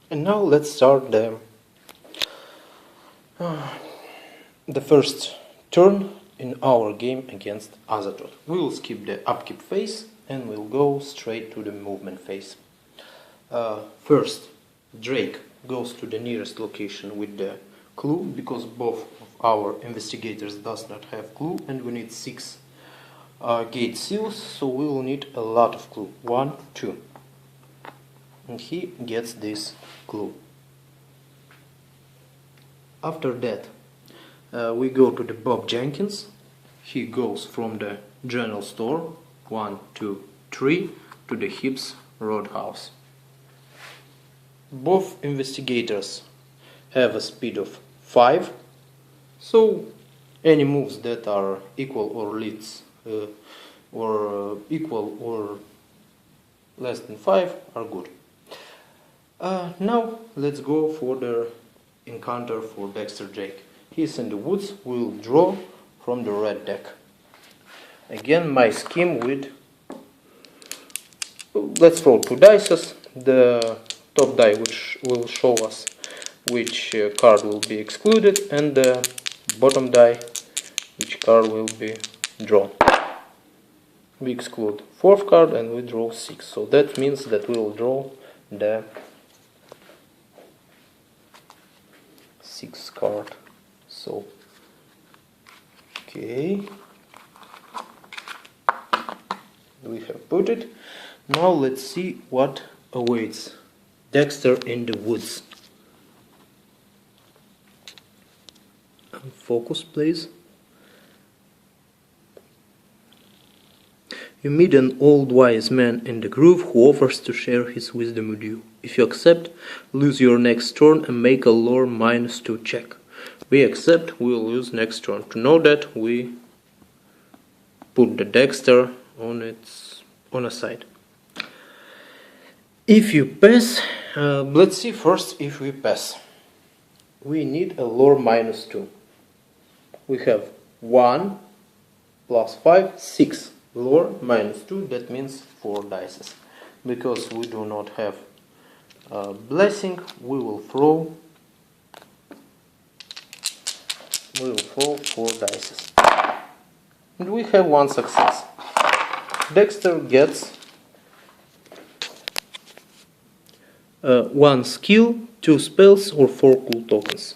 And now let's start the first turn in our game against Azatoth. We will skip the upkeep phase and we'll go straight to the movement phase. First, Drake goes to the nearest location with the clue, because both of our investigators does not have clue, and we need 6 gate seals, so we will need a lot of clue. 1, 2. And he gets this clue. After that, we go to the Bob Jenkins. He goes from the general store 1, 2, 3 to the Hibbs Roadhouse. Both investigators have a speed of 5, so any moves that are equal or equal or less than 5 are good. Now let's go for the encounter for Dexter Drake. He's in the woods. We'll draw from the red deck. Again, my scheme with, let's roll 2 dice. The top die which will show us which card will be excluded, and the bottom die which card will be drawn. We exclude 4th card and we draw 6, so that means that we will draw the 6th card. So okay, we have put it. Now let's see what awaits Dexter in the woods. Focus, please. You meet an old wise man in the grove who offers to share his wisdom with you. If you accept, lose your next turn and make a lore -2 check. We accept, we will lose next turn. To know that, we put the Dexter on a side. If you pass, let's see first if we pass. We need a lore -2. We have 1 plus 5, 6. Lore -2, that means 4 dice. Because we do not have a blessing, we will throw 4 dice. And we have 1 success. Dexter gets 1 skill, 2 spells, or 4 cool tokens.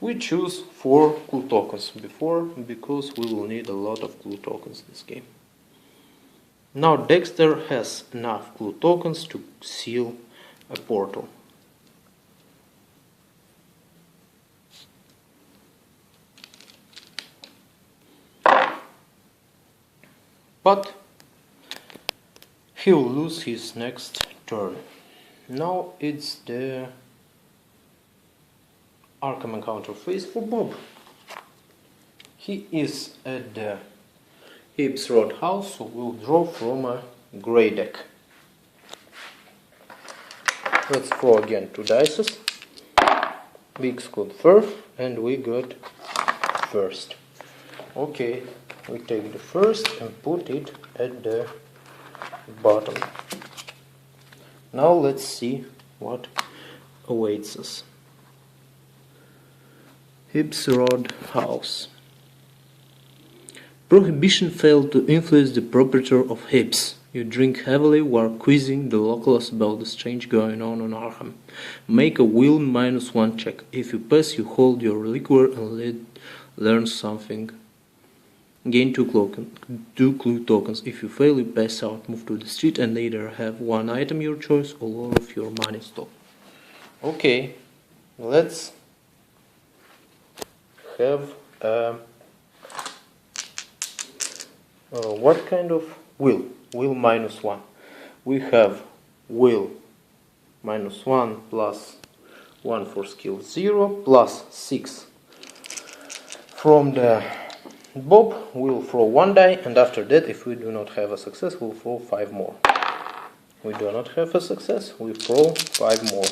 We choose 4 cool tokens because we will need a lot of cool tokens this game. Now Dexter has enough clue tokens to seal a portal. But he will lose his next turn. Now it's the Arkham encounter phase for Bob. He is at the Hibbs Roadhouse, so we'll draw from a grey deck. Let's throw again 2 dice. We exclude 1st and we got 1st. Okay, we take the 1st and put it at the bottom. Now let's see what awaits us. Hibbs Roadhouse. Prohibition failed to influence the proprietor of Hibbs. You drink heavily while quizzing the locals about the strange going on Arkham. Make a will -1 check. If you pass, you hold your liquor and learn something. Gain 2 clue tokens. If you fail, you pass out. Move to the street and either have 1 item your choice or all of your money stolen. Okay, let's have what kind of will? Will -1. We have will -1 plus 1 for skill 0 plus 6 from the Bob. We'll throw 1 die, and after that, if we do not have a success, we'll throw 5 more. We do not have a success, we throw 5 more.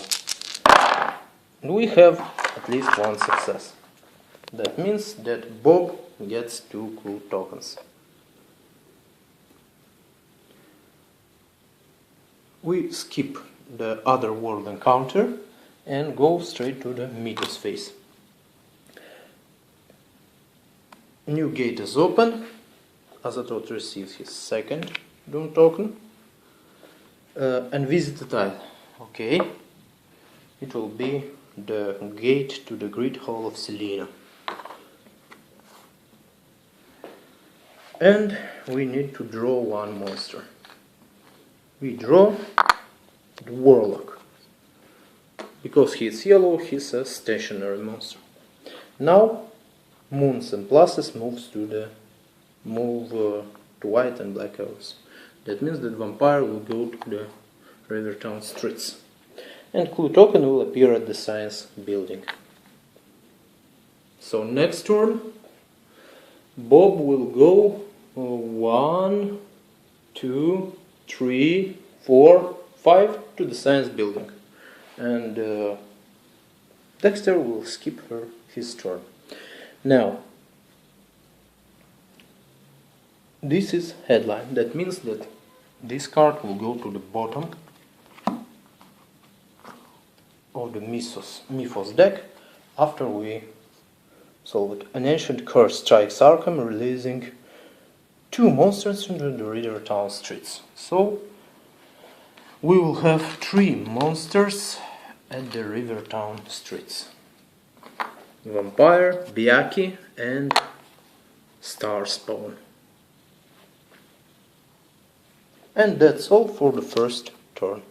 And we have at least 1 success. That means that Bob gets 2 clue tokens. We skip the other world encounter and go straight to the Mythos phase. New gate is open. Azatoth receives his second Doom token. And visit the tile. Okay. It will be the gate to the Great Hall of Selena. And we need to draw one monster. We draw the Warlock. Because he is yellow, he's a stationary monster. Now, moons and pluses move to white and black arrows. That means that vampire will go to the Rivertown streets. And clue token will appear at the science building. So next turn, Bob will go 1, 2, 3, 4, 5 to the science building. And Dexter will skip his turn. Now, this is headline. That means that this card will go to the bottom of the Mythos deck after we solve it. An ancient curse strikes Arkham, releasing 2 monsters into the Rivertown streets. So we will have 3 monsters at the Rivertown streets. Vampire, Biaki and Starspawn. And that's all for the first turn.